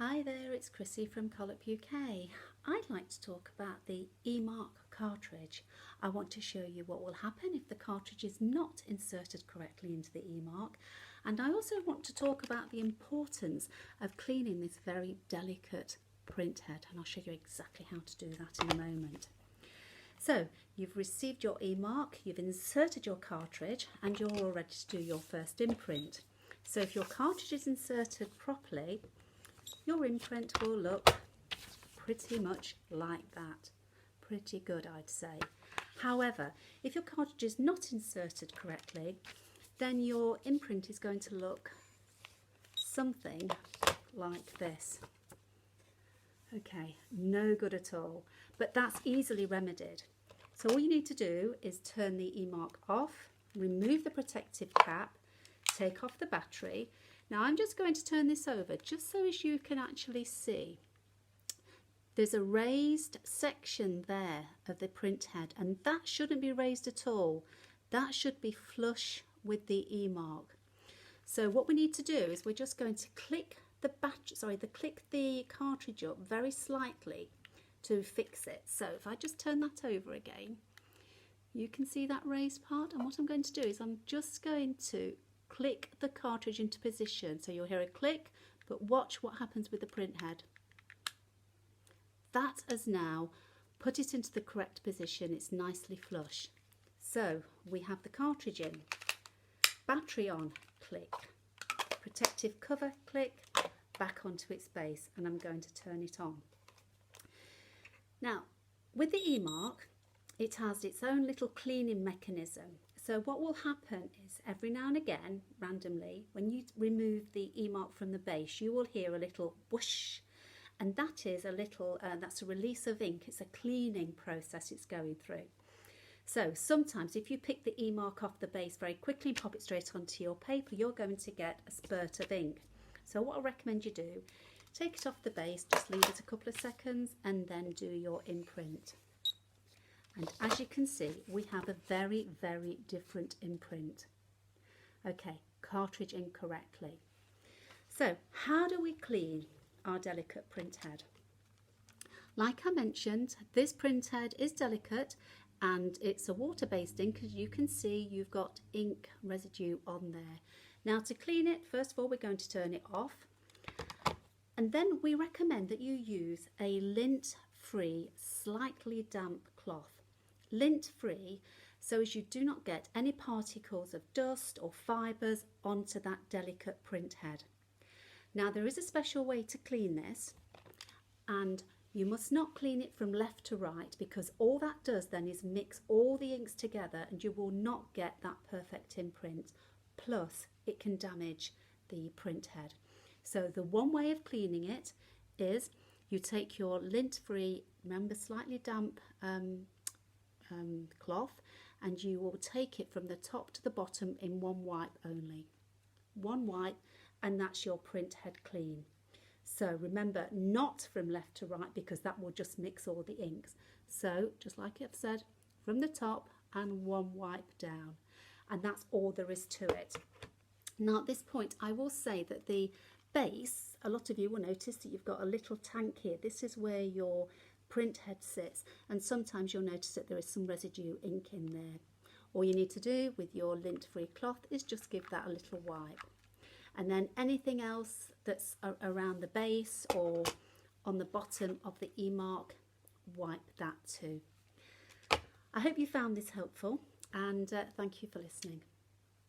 Hi there, it's Chrissy from COLOP UK. I'd like to talk about the eMark cartridge. I want to show you what will happen if the cartridge is not inserted correctly into the eMark, and I also want to talk about the importance of cleaning this very delicate print head, and I'll show you exactly how to do that in a moment. So you've received your eMark, you've inserted your cartridge, and you're all ready to do your first imprint. So if your cartridge is inserted properly, your imprint will look pretty much like that. Pretty good, I'd say. However, if your cartridge is not inserted correctly, then your imprint is going to look something like this. Okay, no good at all, but that's easily remedied. So all you need to do is turn the eMark off, remove the protective cap, take off the battery. Now I'm just going to turn this over just so as you can actually see. There's a raised section there of the print head, and that shouldn't be raised at all. That should be flush with the eMark. So what we need to do is we're just going to click the cartridge up very slightly to fix it. So if I just turn that over again, you can see that raised part, and what I'm going to do is I'm just going to click the cartridge into position. So you'll hear a click, but watch what happens with the print head. That has now put it into the correct position. It's nicely flush. So we have the cartridge in, battery on, click, protective cover, click, back onto its base, and I'm going to turn it on. Now with the eMark, it has its own little cleaning mechanism. So what will happen is every now and again, randomly, when you remove the eMark from the base, you will hear a little whoosh, and that is that's a release of ink. It's a cleaning process it's going through. So sometimes if you pick the eMark off the base very quickly and pop it straight onto your paper, you're going to get a spurt of ink. So what I recommend you do, take it off the base, just leave it a couple of seconds, and then do your imprint. And as you can see, we have a very, very different imprint. Okay, cartridge incorrectly. So how do we clean our delicate print head? Like I mentioned, this print head is delicate and it's a water-based ink. As you can see, you've got ink residue on there. Now to clean it, first of all, we're going to turn it off. And then we recommend that you use a lint-free, slightly damp cloth. Lint-free, so as you do not get any particles of dust or fibres onto that delicate print head. Now there is a special way to clean this, and you must not clean it from left to right, because all that does then is mix all the inks together and you will not get that perfect imprint. Plus it can damage the print head. So the one way of cleaning it is you take your lint-free, remember slightly damp cloth, and you will take it from the top to the bottom in one wipe only. One wipe, and that's your print head clean. So remember, not from left to right, because that will just mix all the inks. So just like I've said, from the top and one wipe down, and that's all there is to it. Now at this point I will say that the base, a lot of you will notice that you've got a little tank here. This is where your print head sits, and sometimes you'll notice that there is some residue ink in there. All you need to do with your lint-free cloth is just give that a little wipe, and then anything else that's around the base or on the bottom of the eMark, wipe that too. I hope you found this helpful, and thank you for listening.